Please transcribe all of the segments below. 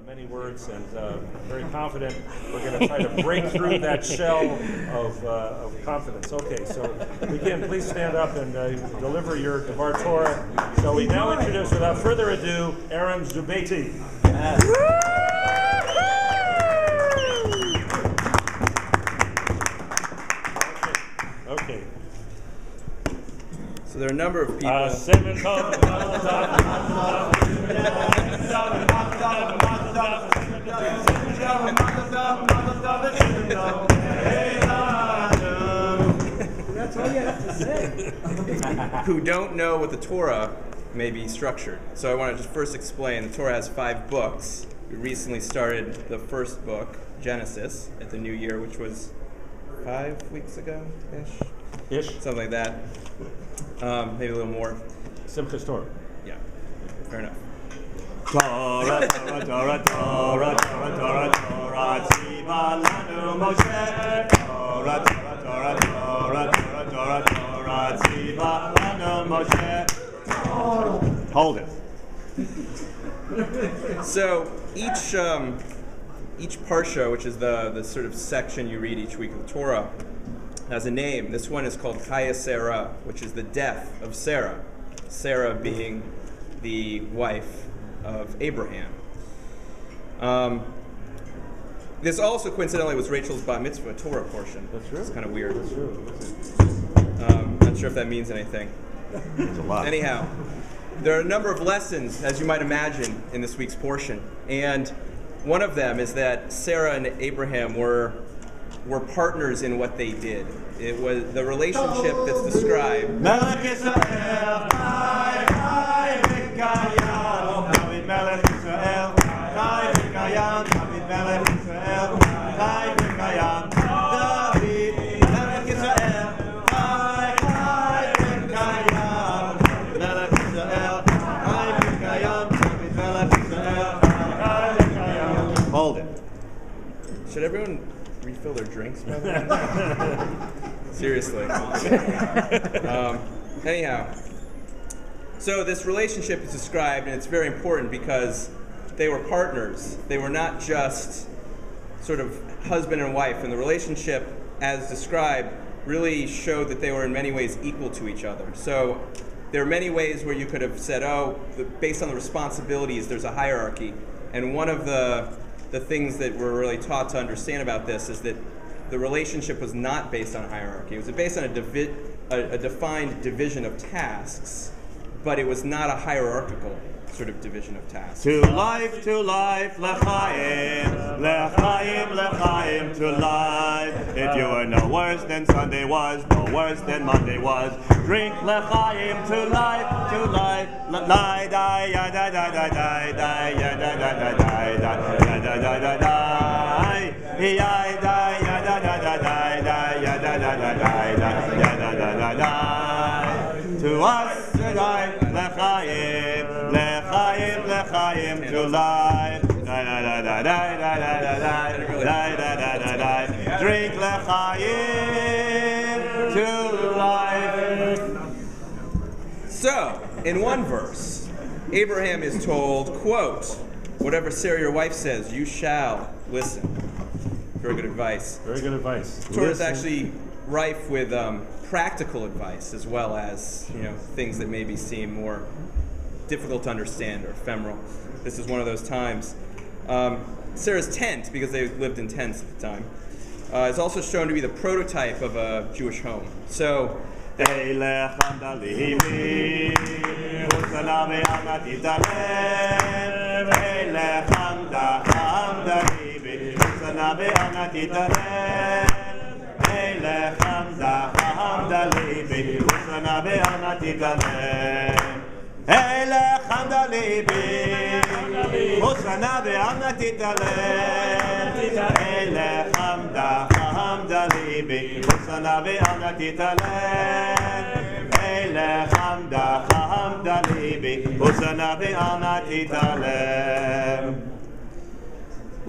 many words, and very confident we're going to try to break through that shell of confidence. Okay, so begin. Please stand up and deliver your Devar Torah. So we now introduce, without further ado, Aaron Zubeiti. Okay. So there are a number of people. That's all you have to say. Who don't know what the Torah may be structured. So I want to just first explain. The Torah has 5 books. We recently started the first book, Genesis, at the new year, which was 5 weeks ago-ish? Something like that. Maybe a little more. Simchas Torah. Yeah, fair enough. Torah, Torah, Torah, Torah, Torah, Torah, Torah, Tziva lanu Moshe. Torah, Torah, Torah, Torah, Torah, Torah, Torah, Tziva lanu Moshe. Hold it. So each parsha, which is the sort of section you read each week of the Torah, has a name. This one is called Chaya Sarah, which is the death of Sarah. Sarah being the wife of Abraham. This also coincidentally was Rachel's Bat Mitzvah Torah portion. That's true. It's kind of weird. That's true. Not sure if that means anything. It's a lot. Anyhow, there are a number of lessons, as you might imagine, in this week's portion. And one of them is that Sarah and Abraham were partners in what they did. It was the relationship that's described. Melech Yisrael, Chai, Chai, V'Kayam, David Melech Yisrael, Chai, V'Kayam, David Melech Yisrael, Chai, V'Kayam, David Melech Yisrael, Chai, Chai, V'Kayam, Melech Yisrael, Chai, V'Kayam, David Melech Yisrael, Chai, V'Kayam. Hold it. Should everyone refill their drinks, by the way? Seriously. Anyhow, so this relationship is described, and it's very important because they were partners. They were not just sort of husband and wife, and the relationship, as described, really showed that they were in many ways equal to each other. So there are many ways where you could have said, based on the responsibilities, there's a hierarchy. And one of the things that we're really taught to understand about this is that the relationship was not based on hierarchy. It was based on a defined division of tasks, but it was not a hierarchical sort of division of tasks. To life, l'chaim, l'chaim, l'chaim, to life. If you were no worse than Sunday was, no worse than Monday was, drink l'chaim, to life, to life, lie, die, ya, da, da, da, die, die, ya, da, da, da, die, die, ya, da, da, da, die, ya, die, ya, da, da, da, die, die, ya, da, da, da, die, die, ya, da, da, da, die. To us, to die, l'chaim, l'chaim, l'chaim, to life. Da da da da da da da da da da da da. Drink l'chaim to life. So, in one verse, Abraham is told, quote, whatever Sarah your wife says, you shall listen. Very good advice. Very good advice. Torah is actually rife with practical advice as well as things that maybe seem more difficult to understand or ephemeral. This is one of those times. Sarah's tent, because they lived in tents at the time, is also shown to be the prototype of a Jewish home. So,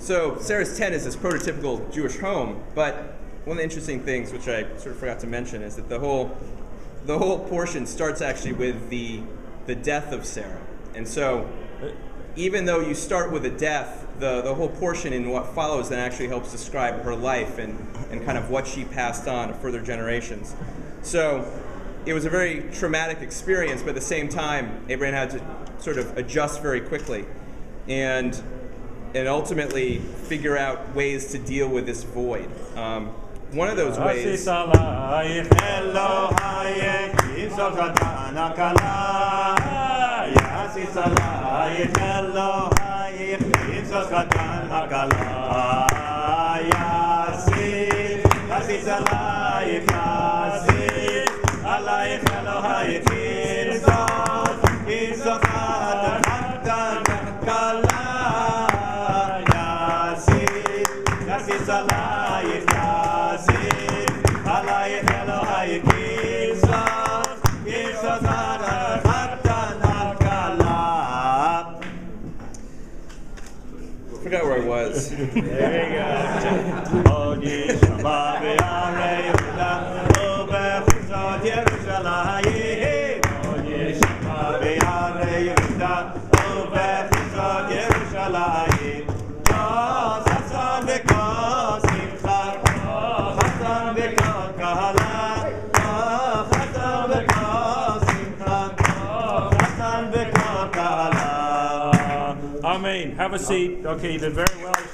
So Sarah's tent is this prototypical Jewish home, but one of the interesting things, which I sort of forgot to mention, is that the whole portion starts actually with the death of Sarah. And so even though you start with a death, the whole portion in what follows then actually helps describe her life and kind of what she passed on to further generations. So it was a very traumatic experience, but at the same time, Abraham had to sort of adjust very quickly and ultimately figure out ways to deal with this void. One of those ways... I forgot where I was. There you Amen. Have a seat. Okay, you did very well.